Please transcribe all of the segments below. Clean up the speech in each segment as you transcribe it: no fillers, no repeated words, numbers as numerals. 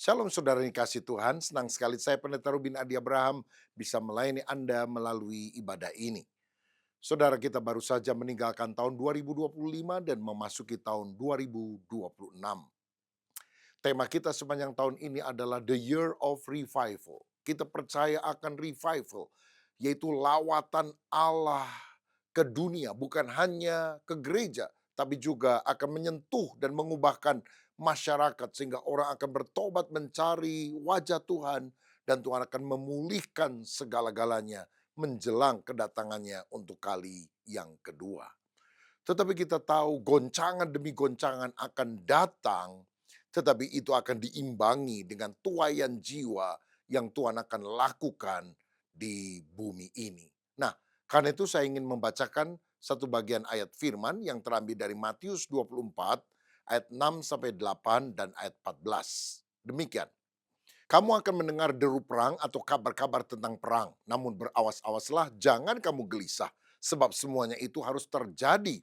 Shalom saudara yang kasih Tuhan, senang sekali saya Pendeta Rubin Adi Abraham bisa melayani Anda melalui ibadah ini. Saudara kita baru saja meninggalkan tahun 2025 dan memasuki tahun 2026. Tema kita sepanjang tahun ini adalah The Year of Revival. Kita percaya akan revival, yaitu lawatan Allah ke dunia, bukan hanya ke gereja, tapi juga akan menyentuh dan mengubahkan masyarakat sehingga orang akan bertobat mencari wajah Tuhan dan Tuhan akan memulihkan segala-galanya menjelang kedatangannya untuk kali yang kedua. Tetapi kita tahu goncangan demi goncangan akan datang, tetapi itu akan diimbangi dengan tuaian jiwa yang Tuhan akan lakukan di bumi ini. Nah, karena itu saya ingin membacakan satu bagian ayat firman yang terambil dari Matius 24 ayat 6 sampai 8 dan ayat 14. Demikian. Kamu akan mendengar deru perang atau kabar-kabar tentang perang. Namun berawas-awaslah, jangan kamu gelisah. Sebab semuanya itu harus terjadi.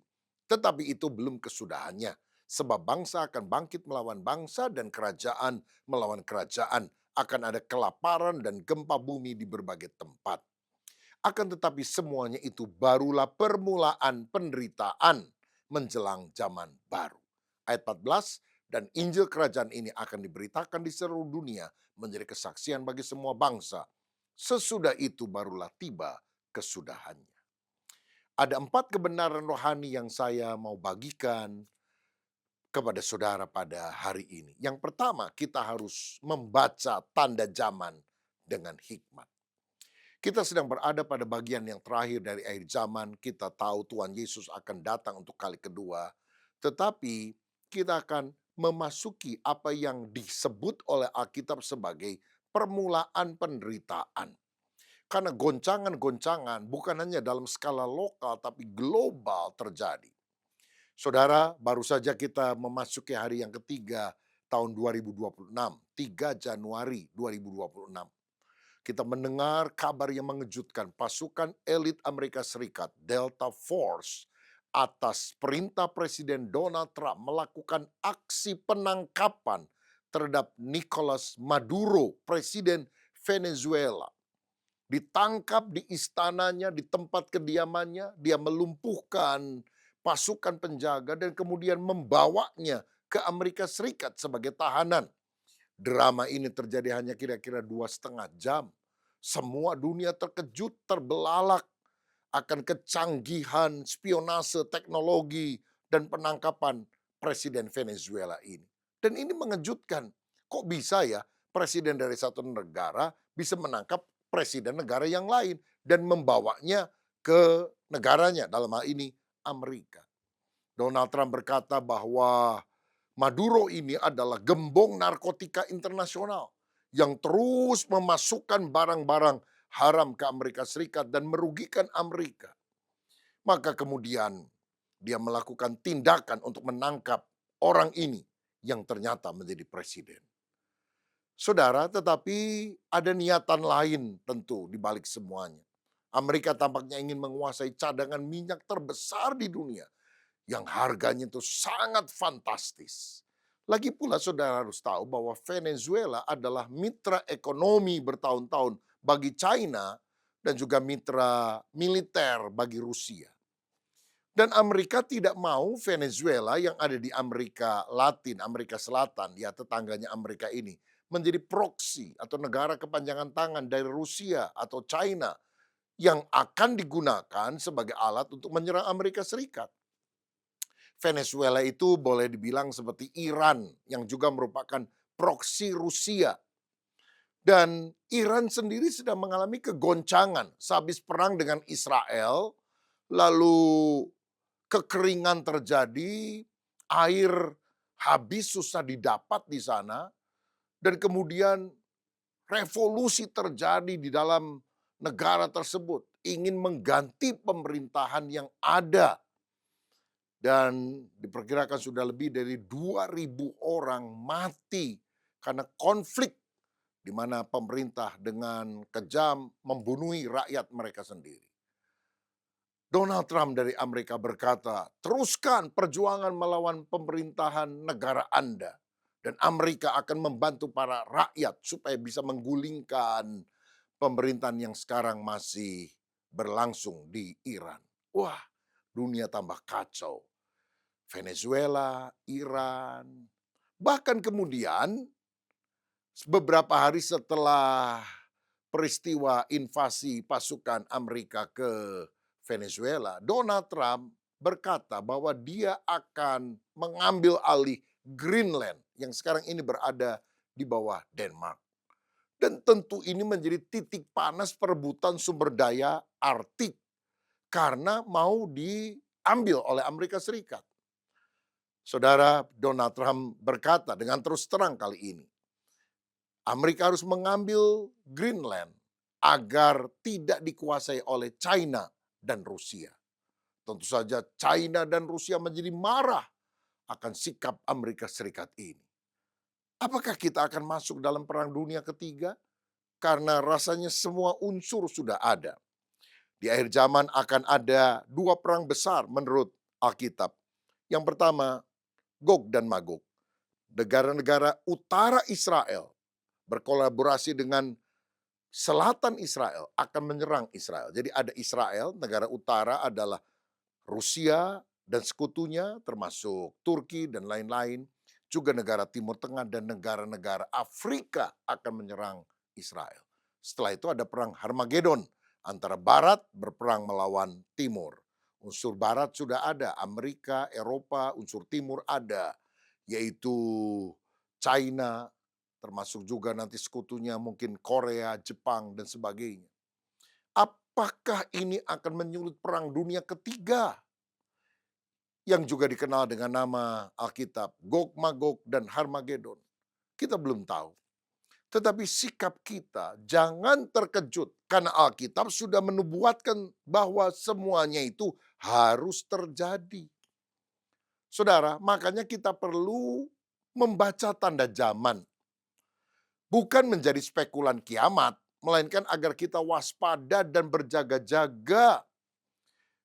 Tetapi itu belum kesudahannya. Sebab bangsa akan bangkit melawan bangsa dan kerajaan melawan kerajaan. Akan ada kelaparan dan gempa bumi di berbagai tempat. Akan tetapi semuanya itu barulah permulaan penderitaan menjelang zaman baru. Ayat 14, dan Injil kerajaan ini akan diberitakan di seluruh dunia menjadi kesaksian bagi semua bangsa. Sesudah itu barulah tiba kesudahannya. Ada 4 kebenaran rohani yang saya mau bagikan kepada saudara pada hari ini. Yang pertama, kita harus membaca tanda zaman dengan hikmat. Kita sedang berada pada bagian yang terakhir dari akhir zaman. Kita tahu Tuhan Yesus akan datang untuk kali kedua. Tetapi kita akan memasuki apa yang disebut oleh Alkitab sebagai permulaan penderitaan. Karena goncangan-goncangan bukan hanya dalam skala lokal tapi global terjadi. Saudara, baru saja kita memasuki hari yang ketiga tahun 2026, 3 Januari 2026. Kita mendengar kabar yang mengejutkan. Pasukan elit Amerika Serikat, Delta Force, atas perintah Presiden Donald Trump melakukan aksi penangkapan terhadap Nicolas Maduro, Presiden Venezuela. Ditangkap di istananya, di tempat kediamannya, dia melumpuhkan pasukan penjaga dan kemudian membawanya ke Amerika Serikat sebagai tahanan. Drama ini terjadi hanya kira-kira 2,5 jam. Semua dunia terkejut, terbelalak akan kecanggihan spionase teknologi dan penangkapan Presiden Venezuela ini. Dan ini mengejutkan. Kok bisa ya presiden dari satu negara bisa menangkap presiden negara yang lain dan membawanya ke negaranya, dalam hal ini Amerika. Donald Trump berkata bahwa Maduro ini adalah gembong narkotika internasional yang terus memasukkan barang-barang haram ke Amerika Serikat dan merugikan Amerika. Maka kemudian dia melakukan tindakan untuk menangkap orang ini yang ternyata menjadi presiden. Saudara, tetapi ada niatan lain tentu di balik semuanya. Amerika tampaknya ingin menguasai cadangan minyak terbesar di dunia yang harganya itu sangat fantastis. Lagi pula saudara harus tahu bahwa Venezuela adalah mitra ekonomi bertahun-tahun bagi China dan juga mitra militer bagi Rusia. Dan Amerika tidak mau Venezuela yang ada di Amerika Latin, Amerika Selatan, ya tetangganya Amerika ini, menjadi proksi atau negara kepanjangan tangan dari Rusia atau China yang akan digunakan sebagai alat untuk menyerang Amerika Serikat. Venezuela itu boleh dibilang seperti Iran yang juga merupakan proksi Rusia. Dan Iran sendiri sedang mengalami kegoncangan sehabis perang dengan Israel, lalu kekeringan terjadi, air habis susah didapat di sana, dan kemudian revolusi terjadi di dalam negara tersebut, ingin mengganti pemerintahan yang ada. Dan diperkirakan sudah lebih dari 2.000 orang mati karena konflik di mana pemerintah dengan kejam membunuhi rakyat mereka sendiri. Donald Trump dari Amerika berkata, teruskan perjuangan melawan pemerintahan negara Anda. Dan Amerika akan membantu para rakyat supaya bisa menggulingkan pemerintahan yang sekarang masih berlangsung di Iran. Wah, dunia tambah kacau. Venezuela, Iran, bahkan kemudian beberapa hari setelah peristiwa invasi pasukan Amerika ke Venezuela, Donald Trump berkata bahwa dia akan mengambil alih Greenland yang sekarang ini berada di bawah Denmark. Dan tentu ini menjadi titik panas perebutan sumber daya Arktik karena mau diambil oleh Amerika Serikat. Saudara, Donald Trump berkata dengan terus terang kali ini, Amerika harus mengambil Greenland agar tidak dikuasai oleh China dan Rusia. Tentu saja China dan Rusia menjadi marah akan sikap Amerika Serikat ini. Apakah kita akan masuk dalam perang dunia ketiga? Karena rasanya semua unsur sudah ada. Di akhir zaman akan ada dua perang besar menurut Alkitab. Yang pertama, Gog dan Magog. Negara-negara utara Israel berkolaborasi dengan selatan Israel akan menyerang Israel. Jadi ada Israel, negara utara adalah Rusia dan sekutunya termasuk Turki dan lain-lain. Juga negara Timur Tengah dan negara-negara Afrika akan menyerang Israel. Setelah itu ada perang Harmagedon antara Barat berperang melawan Timur. Unsur Barat sudah ada, Amerika, Eropa, unsur Timur ada, yaitu China, termasuk juga nanti sekutunya mungkin Korea, Jepang, dan sebagainya. Apakah ini akan menyulut perang dunia ketiga? Yang juga dikenal dengan nama Alkitab, Gog, Magog, dan Harmagedon. Kita belum tahu. Tetapi sikap kita jangan terkejut karena Alkitab sudah menubuatkan bahwa semuanya itu harus terjadi. Saudara, makanya kita perlu membaca tanda zaman. Bukan menjadi spekulan kiamat, melainkan agar kita waspada dan berjaga-jaga.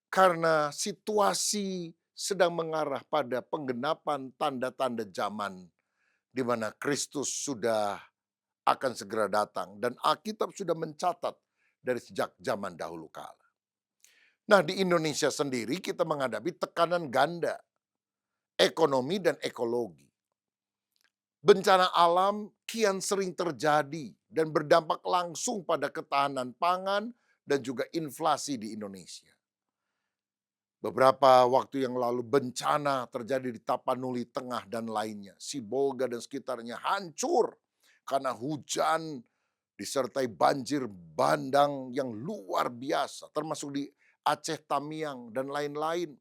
Karena situasi sedang mengarah pada penggenapan tanda-tanda zaman di mana Kristus sudah akan segera datang dan Alkitab sudah mencatat dari sejak zaman dahulu kala. Nah, di Indonesia sendiri kita menghadapi tekanan ganda, ekonomi dan ekologi. Bencana alam kian sering terjadi dan berdampak langsung pada ketahanan pangan dan juga inflasi di Indonesia. Beberapa waktu yang lalu bencana terjadi di Tapanuli Tengah dan lainnya. Sibolga dan sekitarnya hancur karena hujan disertai banjir bandang yang luar biasa. Termasuk di Aceh, Tamiang, dan lain-lain.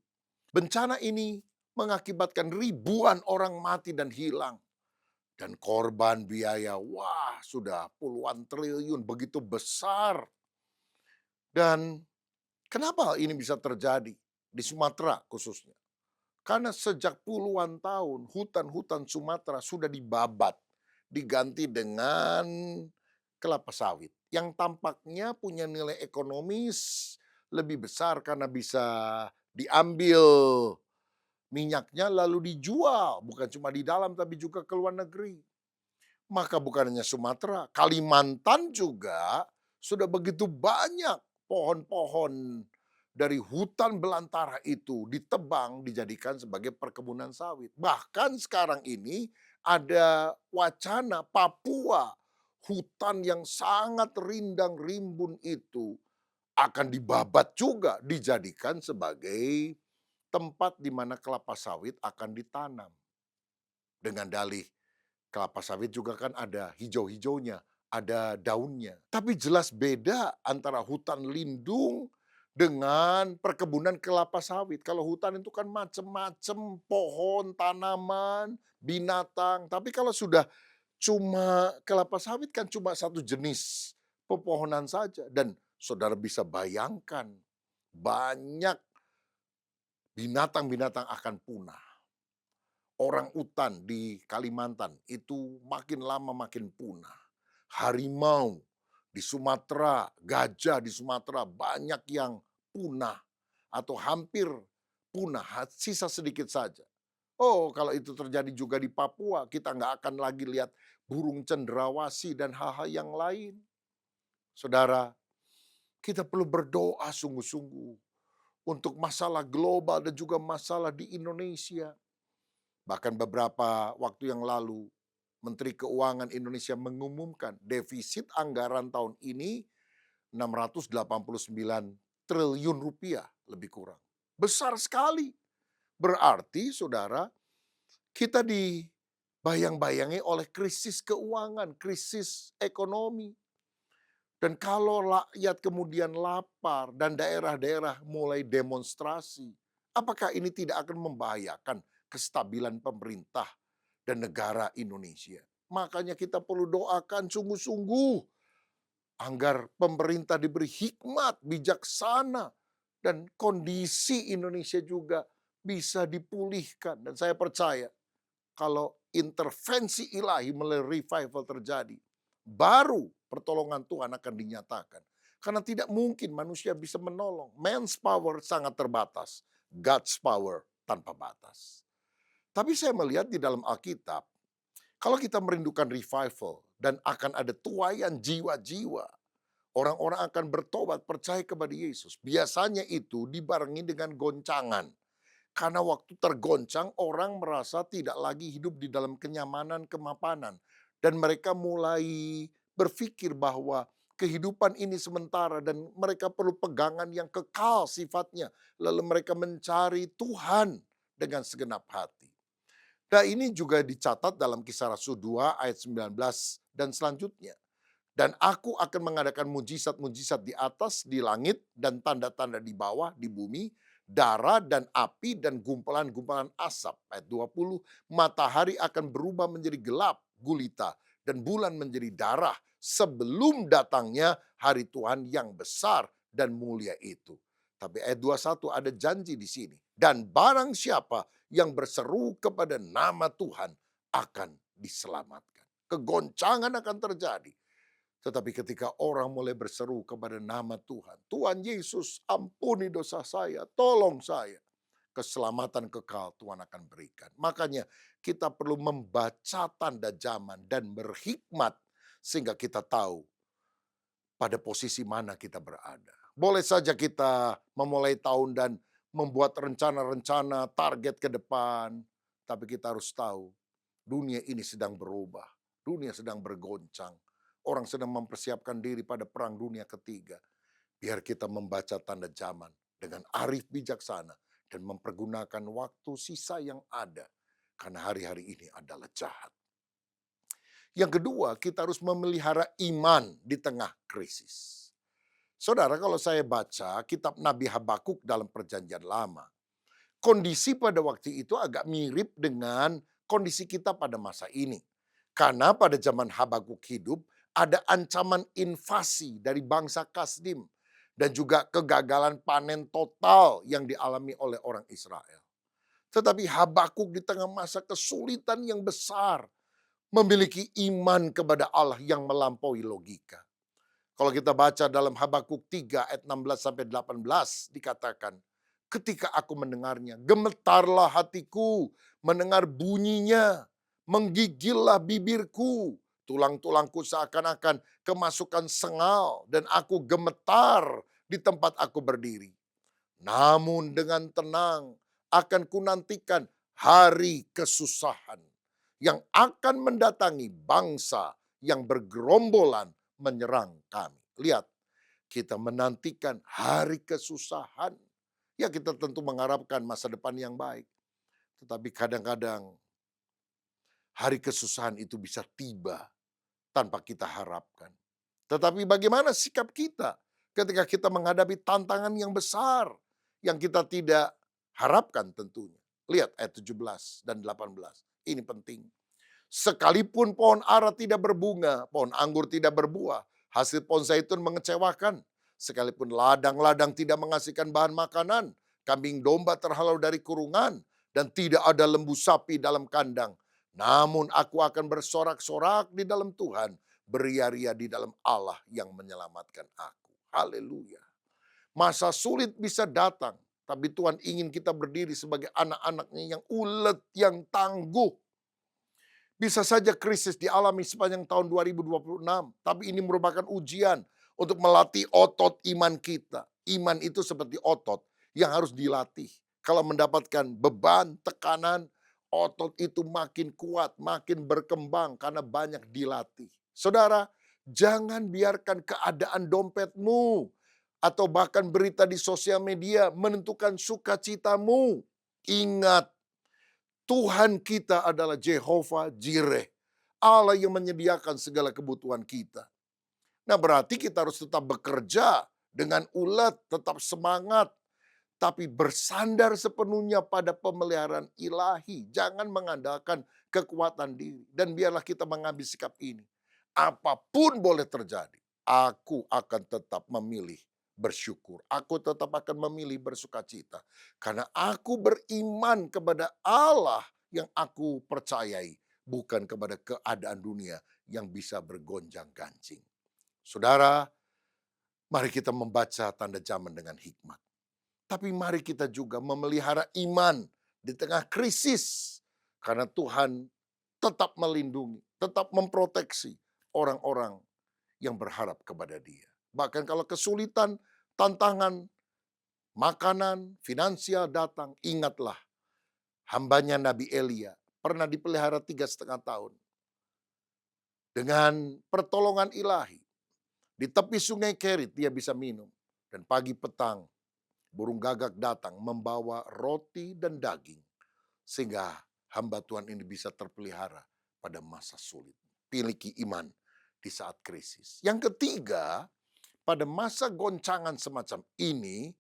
Bencana ini mengakibatkan ribuan orang mati dan hilang. Dan korban biaya, wah sudah puluhan triliun, begitu besar. Dan kenapa hal ini bisa terjadi? Di Sumatera khususnya. Karena sejak puluhan tahun hutan-hutan Sumatera sudah dibabat, diganti dengan kelapa sawit yang tampaknya punya nilai ekonomis lebih besar karena bisa diambil minyaknya lalu dijual, bukan cuma di dalam tapi juga ke luar negeri. Maka bukan hanya Sumatera, Kalimantan juga sudah begitu banyak pohon-pohon dari hutan belantara itu ditebang dijadikan sebagai perkebunan sawit. Bahkan sekarang ini ada wacana Papua, hutan yang sangat rindang rimbun itu akan dibabat juga dijadikan sebagai tempat di mana kelapa sawit akan ditanam. Dengan dalih kelapa sawit juga kan ada hijau-hijaunya, ada daunnya. Tapi jelas beda antara hutan lindung dengan perkebunan kelapa sawit. Kalau hutan itu kan macam-macam pohon, tanaman, binatang. Tapi kalau sudah cuma kelapa sawit kan cuma satu jenis pepohonan saja. Dan saudara bisa bayangkan banyak binatang-binatang akan punah. Orang utan di Kalimantan itu makin lama makin punah. Harimau di Sumatera, gajah di Sumatera banyak yang punah atau hampir punah, sisa sedikit saja. Oh, kalau itu terjadi juga di Papua, kita nggak akan lagi lihat burung cendrawasih dan hal-hal yang lain. Saudara, kita perlu berdoa sungguh-sungguh untuk masalah global dan juga masalah di Indonesia. Bahkan beberapa waktu yang lalu, Menteri Keuangan Indonesia mengumumkan defisit anggaran tahun ini 689 triliun rupiah lebih kurang. Besar sekali. Berarti saudara, kita dibayang-bayangi oleh krisis keuangan, krisis ekonomi. Dan kalau rakyat kemudian lapar dan daerah-daerah mulai demonstrasi, apakah ini tidak akan membahayakan kestabilan pemerintah dan negara Indonesia? Makanya kita perlu doakan sungguh-sungguh agar pemerintah diberi hikmat, bijaksana, dan kondisi Indonesia juga bisa dipulihkan. Dan saya percaya kalau intervensi ilahi melalui revival terjadi, baru pertolongan Tuhan akan dinyatakan. Karena tidak mungkin manusia bisa menolong. Man's power sangat terbatas. God's power tanpa batas. Tapi saya melihat di dalam Alkitab, kalau kita merindukan revival dan akan ada tuaian jiwa-jiwa, orang-orang akan bertobat percaya kepada Yesus. Biasanya itu dibarengi dengan goncangan. Karena waktu tergoncang, orang merasa tidak lagi hidup di dalam kenyamanan, kemapanan. Dan mereka mulai berpikir bahwa kehidupan ini sementara dan mereka perlu pegangan yang kekal sifatnya. Lalu mereka mencari Tuhan dengan segenap hati. Dan ini juga dicatat dalam Kisah Rasul 2 ayat 19 dan selanjutnya. Dan aku akan mengadakan mujizat-mujizat di atas, di langit, dan tanda-tanda di bawah, di bumi, darah dan api dan gumpalan-gumpalan asap. Ayat 20, matahari akan berubah menjadi gelap, gulita, dan bulan menjadi darah sebelum datangnya hari Tuhan yang besar dan mulia itu. Tapi ayat 21 ada janji di sini. Dan barang siapa yang berseru kepada nama Tuhan akan diselamatkan. Kegoncangan akan terjadi. Tetapi ketika orang mulai berseru kepada nama Tuhan, Tuhan Yesus ampuni dosa saya, tolong saya. Keselamatan kekal Tuhan akan berikan. Makanya kita perlu membaca tanda zaman dan berhikmat sehingga kita tahu pada posisi mana kita berada. Boleh saja kita memulai tahun dan membuat rencana-rencana target ke depan. Tapi kita harus tahu dunia ini sedang berubah. Dunia sedang bergoncang. Orang sedang mempersiapkan diri pada perang dunia ketiga. Biar kita membaca tanda zaman dengan arif bijaksana dan mempergunakan waktu sisa yang ada. Karena hari-hari ini adalah jahat. Yang kedua, kita harus memelihara iman di tengah krisis. Saudara, kalau saya baca kitab Nabi Habakuk dalam Perjanjian Lama, kondisi pada waktu itu agak mirip dengan kondisi kita pada masa ini. Karena pada zaman Habakuk hidup, ada ancaman invasi dari bangsa Kasdim dan juga kegagalan panen total yang dialami oleh orang Israel. Tetapi Habakuk di tengah masa kesulitan yang besar memiliki iman kepada Allah yang melampaui logika. Kalau kita baca dalam Habakuk 3 ayat 16 sampai 18 dikatakan, ketika aku mendengarnya, gemetarlah hatiku mendengar bunyinya, menggigillah bibirku, tulang-tulangku seakan-akan kemasukan sengal dan aku gemetar di tempat aku berdiri. Namun dengan tenang akan kunantikan hari kesusahan yang akan mendatangi bangsa yang bergerombolan menyerang kami. Lihat, kita menantikan hari kesusahan. Ya kita tentu mengharapkan masa depan yang baik. Tetapi kadang-kadang hari kesusahan itu bisa tiba tanpa kita harapkan. Tetapi bagaimana sikap kita ketika kita menghadapi tantangan yang besar yang kita tidak harapkan tentunya. Lihat ayat 17 dan 18. Ini penting. Sekalipun pohon ara tidak berbunga, pohon anggur tidak berbuah, hasil pohon zaitun mengecewakan. Sekalipun ladang-ladang tidak menghasilkan bahan makanan, kambing domba terhalau dari kurungan, dan tidak ada lembu sapi dalam kandang. Namun aku akan bersorak-sorak di dalam Tuhan, beria-ria di dalam Allah yang menyelamatkan aku. Haleluya. Masa sulit bisa datang, Tapi Tuhan ingin kita berdiri sebagai anak-anaknya yang ulet, yang tangguh. Bisa saja krisis dialami sepanjang tahun 2026, tapi ini merupakan ujian untuk melatih otot iman kita. Iman itu seperti otot yang harus dilatih. Kalau mendapatkan beban, tekanan, otot itu makin kuat, makin berkembang karena banyak dilatih. Saudara, jangan biarkan keadaan dompetmu atau bahkan berita di sosial media menentukan sukacitamu. Ingat, Tuhan kita adalah Jehovah Jireh, Allah yang menyediakan segala kebutuhan kita. Nah, berarti kita harus tetap bekerja dengan ulet, tetap semangat, tapi bersandar sepenuhnya pada pemeliharaan ilahi. Jangan mengandalkan kekuatan diri. Dan biarlah kita mengambil sikap ini. Apapun boleh terjadi, aku akan tetap memilih bersyukur. Aku tetap akan memilih bersukacita. Karena aku beriman kepada Allah yang aku percayai. Bukan kepada keadaan dunia yang bisa bergonjang-ganjing. Saudara, mari kita membaca tanda zaman dengan hikmat. Tapi mari kita juga memelihara iman di tengah krisis. Karena Tuhan tetap melindungi, tetap memproteksi orang-orang yang berharap kepada Dia. Bahkan kalau kesulitan, tantangan, makanan, finansial datang, ingatlah hambanya Nabi Elia pernah dipelihara 3,5 tahun. Dengan pertolongan ilahi, di tepi sungai Kerit dia bisa minum. Dan pagi petang, burung gagak datang membawa roti dan daging. Sehingga hamba Tuhan ini bisa terpelihara pada masa sulit. Miliki iman di saat krisis. Yang ketiga, pada masa goncangan semacam ini,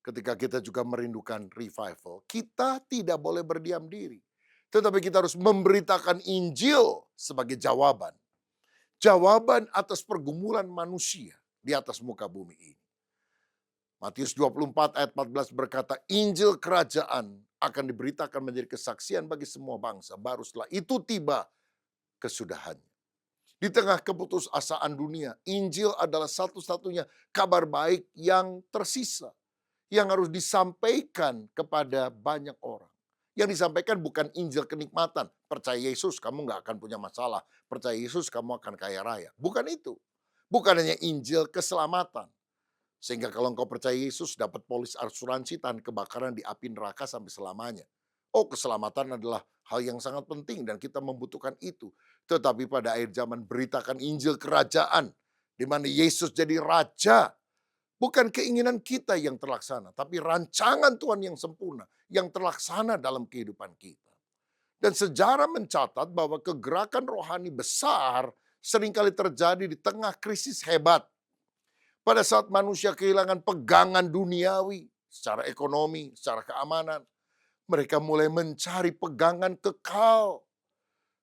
ketika kita juga merindukan revival, kita tidak boleh berdiam diri. Tetapi kita harus memberitakan Injil sebagai jawaban. Jawaban atas pergumulan manusia di atas muka bumi ini. Matius 24 ayat 14 berkata, Injil kerajaan akan diberitakan menjadi kesaksian bagi semua bangsa. Baru setelah itu tiba kesudahannya. Di tengah keputusasaan dunia, Injil adalah satu-satunya kabar baik yang tersisa. Yang harus disampaikan kepada banyak orang. Yang disampaikan bukan Injil kenikmatan. Percaya Yesus kamu nggak akan punya masalah. Percaya Yesus kamu akan kaya raya. Bukan itu. Bukan hanya Injil keselamatan. Sehingga kalau engkau percaya Yesus dapat polis asuransi tahan kebakaran di api neraka sampai selamanya. Oh, keselamatan adalah hal yang sangat penting dan kita membutuhkan itu. Tetapi pada akhir zaman beritakan Injil kerajaan. Di mana Yesus jadi raja. Bukan keinginan kita yang terlaksana. Tapi rancangan Tuhan yang sempurna. Yang terlaksana dalam kehidupan kita. Dan sejarah mencatat bahwa kegerakan rohani besar seringkali terjadi di tengah krisis hebat. Pada saat manusia kehilangan pegangan duniawi, secara ekonomi, secara keamanan, mereka mulai mencari pegangan kekal.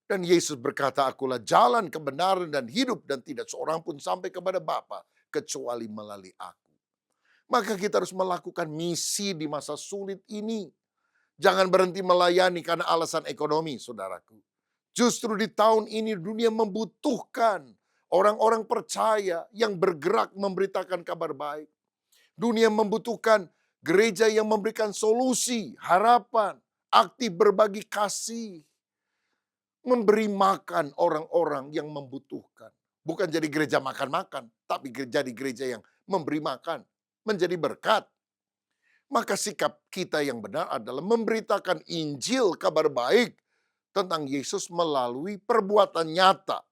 Dan Yesus berkata, akulah jalan, kebenaran, dan hidup, dan tidak seorang pun sampai kepada Bapa kecuali melalui aku. Maka kita harus melakukan misi di masa sulit ini. Jangan berhenti melayani karena alasan ekonomi, saudaraku. Justru di tahun ini dunia membutuhkan orang-orang percaya yang bergerak memberitakan kabar baik. Dunia membutuhkan gereja yang memberikan solusi, harapan, aktif berbagi kasih. Memberi makan orang-orang yang membutuhkan. Bukan jadi gereja makan-makan, tapi jadi gereja yang memberi makan, menjadi berkat. Maka sikap kita yang benar adalah memberitakan Injil kabar baik tentang Yesus melalui perbuatan nyata.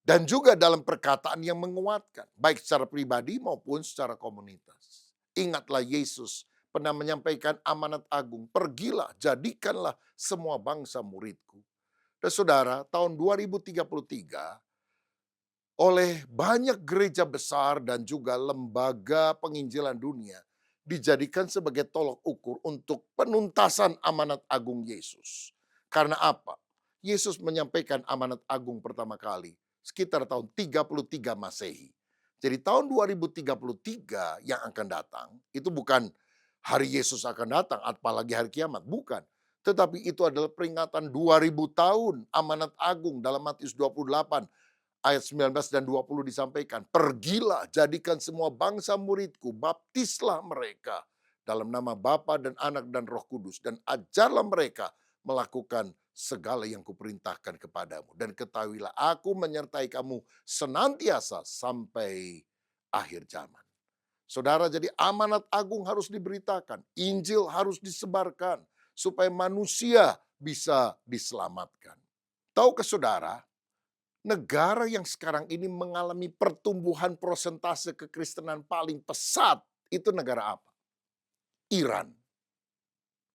Dan juga dalam perkataan yang menguatkan, baik secara pribadi maupun secara komunitas. Ingatlah Yesus pernah menyampaikan amanat agung, pergilah, jadikanlah semua bangsa muridku. Dan saudara, tahun 2033, oleh banyak gereja besar dan juga lembaga penginjilan dunia, dijadikan sebagai tolok ukur untuk penuntasan amanat agung Yesus. Karena apa? Yesus menyampaikan amanat agung pertama kali sekitar tahun 33 Masehi. Jadi tahun 2033 yang akan datang, itu bukan hari Yesus akan datang, apalagi hari kiamat. Bukan. Tetapi itu adalah peringatan 2000 tahun amanat agung dalam Matius 28 ayat 19 dan 20 disampaikan. Pergilah, jadikan semua bangsa muridku, baptislah mereka dalam nama Bapa dan Anak dan Roh Kudus, dan ajarlah mereka melakukan segala yang kuperintahkan kepadamu. Dan ketahuilah aku menyertai kamu senantiasa sampai akhir zaman. Saudara, jadi amanat agung harus diberitakan, Injil harus disebarkan, supaya manusia bisa diselamatkan. Tahukah saudara, negara yang sekarang ini mengalami pertumbuhan prosentase kekristenan paling pesat, itu negara apa? Iran.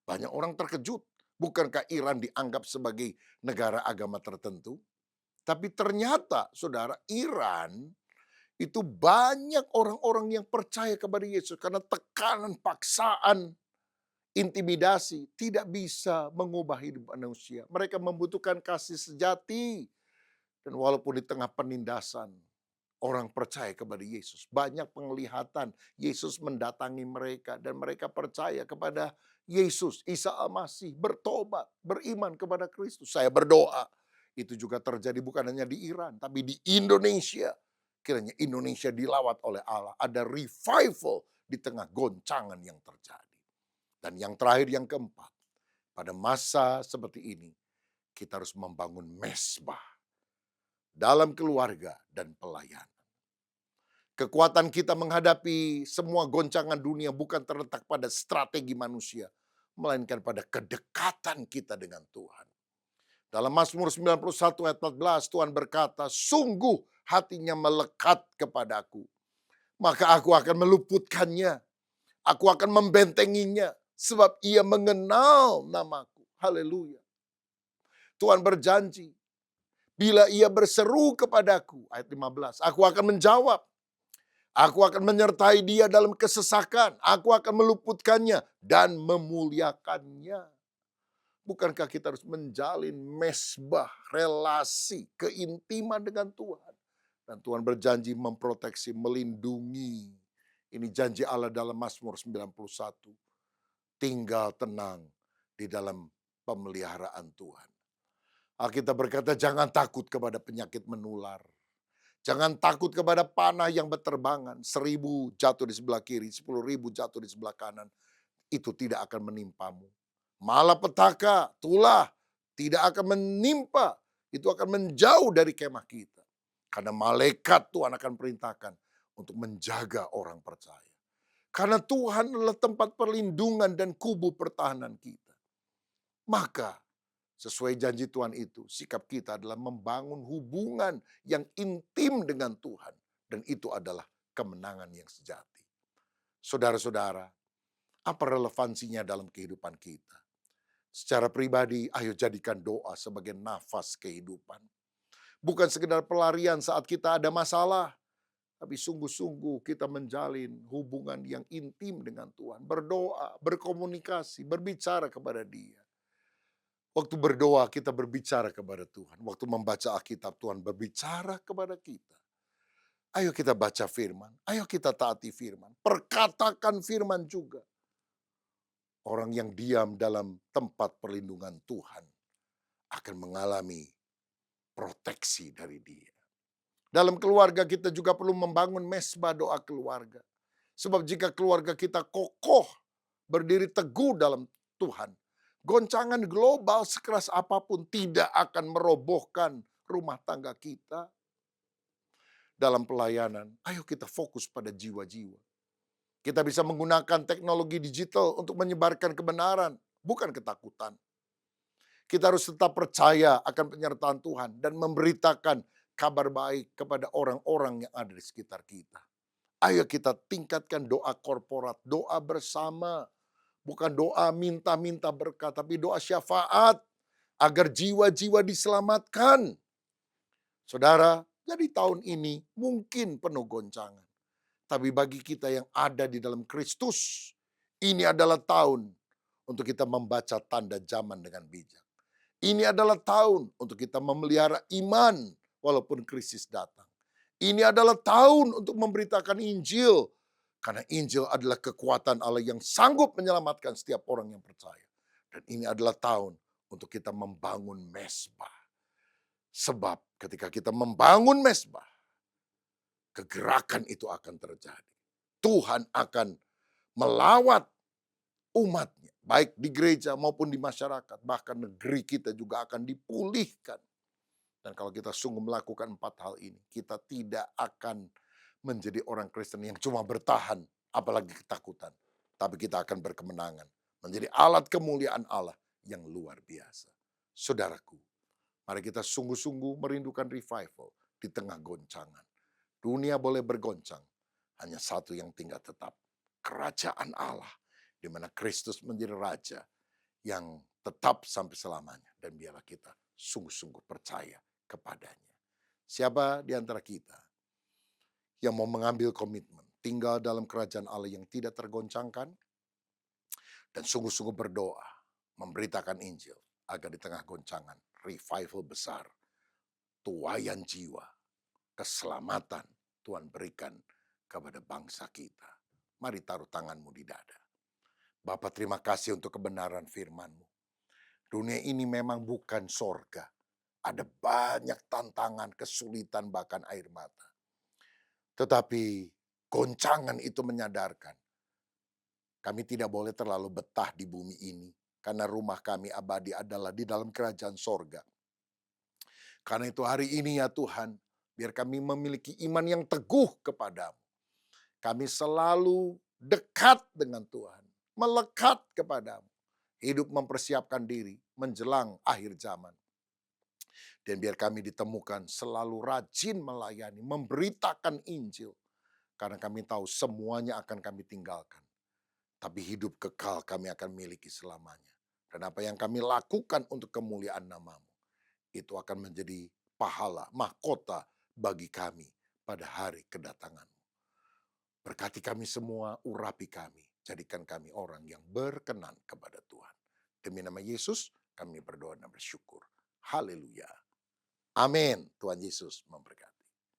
Banyak orang terkejut. Bukankah Iran dianggap sebagai negara agama tertentu? Tapi ternyata, saudara, Iran itu banyak orang-orang yang percaya kepada Yesus karena tekanan, paksaan, intimidasi tidak bisa mengubah hidup manusia. Mereka membutuhkan kasih sejati. Dan walaupun di tengah penindasan, orang percaya kepada Yesus. Banyak penglihatan Yesus mendatangi mereka dan mereka percaya kepada Yesus, Isa Al-Masih, bertobat, beriman kepada Kristus. Saya berdoa itu juga terjadi bukan hanya di Iran, tapi di Indonesia. Kiranya Indonesia dilawat oleh Allah. Ada revival di tengah goncangan yang terjadi. Dan yang terakhir, yang keempat, pada masa seperti ini, kita harus membangun mesbah dalam keluarga dan pelayanan. Kekuatan kita menghadapi semua goncangan dunia bukan terletak pada strategi manusia, melainkan pada kedekatan kita dengan Tuhan. Dalam Mazmur 91 ayat 14, Tuhan berkata, sungguh hatinya melekat kepadaku, maka aku akan meluputkannya, aku akan membentenginya, sebab ia mengenal namaku. Haleluya. Tuhan berjanji, bila ia berseru kepadaku, ayat 15, aku akan menjawab. Aku akan menyertai dia dalam kesesakan. Aku akan meluputkannya dan memuliakannya. Bukankah kita harus menjalin mesbah, relasi, keintiman dengan Tuhan. Dan Tuhan berjanji memproteksi, melindungi. Ini janji Allah dalam Mazmur 91. Tinggal tenang di dalam pemeliharaan Tuhan. Alkitab berkata jangan takut kepada penyakit menular. Jangan takut kepada panah yang berterbangan. 1.000 jatuh di sebelah kiri, 10.000 jatuh di sebelah kanan. Itu tidak akan menimpamu. Malapetaka, tulah, tidak akan menimpa. Itu akan menjauh dari kemah kita. Karena malaikat Tuhan akan perintahkan untuk menjaga orang percaya. Karena Tuhan adalah tempat perlindungan dan kubu pertahanan kita. Maka sesuai janji Tuhan itu, sikap kita adalah membangun hubungan yang intim dengan Tuhan. Dan itu adalah kemenangan yang sejati. Saudara-saudara, apa relevansinya dalam kehidupan kita? Secara pribadi, ayo jadikan doa sebagai nafas kehidupan. Bukan sekedar pelarian saat kita ada masalah, tapi sungguh-sungguh kita menjalin hubungan yang intim dengan Tuhan. Berdoa, berkomunikasi, berbicara kepada Dia. Waktu berdoa kita berbicara kepada Tuhan. Waktu membaca Alkitab Tuhan berbicara kepada kita. Ayo kita baca firman. Ayo kita taati firman. Perkatakan firman juga. Orang yang diam dalam tempat perlindungan Tuhan akan mengalami proteksi dari Dia. Dalam keluarga kita juga perlu membangun mesbah doa keluarga. Sebab jika keluarga kita kokoh, berdiri teguh dalam Tuhan, goncangan global sekeras apapun tidak akan merobohkan rumah tangga kita. Dalam pelayanan, ayo kita fokus pada jiwa-jiwa. Kita bisa menggunakan teknologi digital untuk menyebarkan kebenaran, bukan ketakutan. Kita harus tetap percaya akan penyertaan Tuhan dan memberitakan kabar baik kepada orang-orang yang ada di sekitar kita. Ayo kita tingkatkan doa korporat, doa bersama. Bukan doa minta-minta berkat, tapi doa syafaat agar jiwa-jiwa diselamatkan. Saudara, jadi tahun ini mungkin penuh goncangan. Tapi bagi kita yang ada di dalam Kristus, ini adalah tahun untuk kita membaca tanda zaman dengan bijak. Ini adalah tahun untuk kita memelihara iman walaupun krisis datang. Ini adalah tahun untuk memberitakan Injil. Karena Injil adalah kekuatan Allah yang sanggup menyelamatkan setiap orang yang percaya. Dan ini adalah tahun untuk kita membangun mesbah. Sebab ketika kita membangun mesbah, kegerakan itu akan terjadi. Tuhan akan melawat umatnya, baik di gereja maupun di masyarakat, bahkan negeri kita juga akan dipulihkan. Dan kalau kita sungguh melakukan 4 hal ini, kita tidak akan menjadi orang Kristen yang cuma bertahan, apalagi ketakutan. Tapi kita akan berkemenangan, menjadi alat kemuliaan Allah yang luar biasa. Saudaraku, mari kita sungguh-sungguh merindukan revival di tengah goncangan. Dunia boleh bergoncang, hanya satu yang tinggal tetap, kerajaan Allah, di mana Kristus menjadi raja yang tetap sampai selamanya. Dan biarlah kita sungguh-sungguh percaya kepadanya. Siapa di antara kita yang mau mengambil komitmen tinggal dalam kerajaan Allah yang tidak tergoncangkan dan sungguh-sungguh berdoa, memberitakan Injil agar di tengah goncangan revival besar, tuaian jiwa, keselamatan Tuhan berikan kepada bangsa kita. Mari taruh tanganmu di dada. Bapa, terima kasih untuk kebenaran firman-Mu. Dunia ini memang bukan sorga. Ada banyak tantangan, kesulitan, bahkan air mata. Tetapi goncangan itu menyadarkan kami tidak boleh terlalu betah di bumi ini. Karena rumah kami abadi adalah di dalam kerajaan sorga. Karena itu hari ini ya Tuhan, biar kami memiliki iman yang teguh kepadamu. Kami selalu dekat dengan Tuhan, melekat kepadamu. Hidup mempersiapkan diri menjelang akhir zaman. Dan biar kami ditemukan selalu rajin melayani, memberitakan Injil. Karena kami tahu semuanya akan kami tinggalkan. Tapi hidup kekal kami akan miliki selamanya. Dan apa yang kami lakukan untuk kemuliaan nama-Mu, itu akan menjadi pahala, mahkota bagi kami pada hari kedatangan-Mu. Berkati kami semua, urapi kami. Jadikan kami orang yang berkenan kepada Tuhan. Demi nama Yesus, kami berdoa dan bersyukur. Haleluya. Amin. Tuhan Yesus memberkati.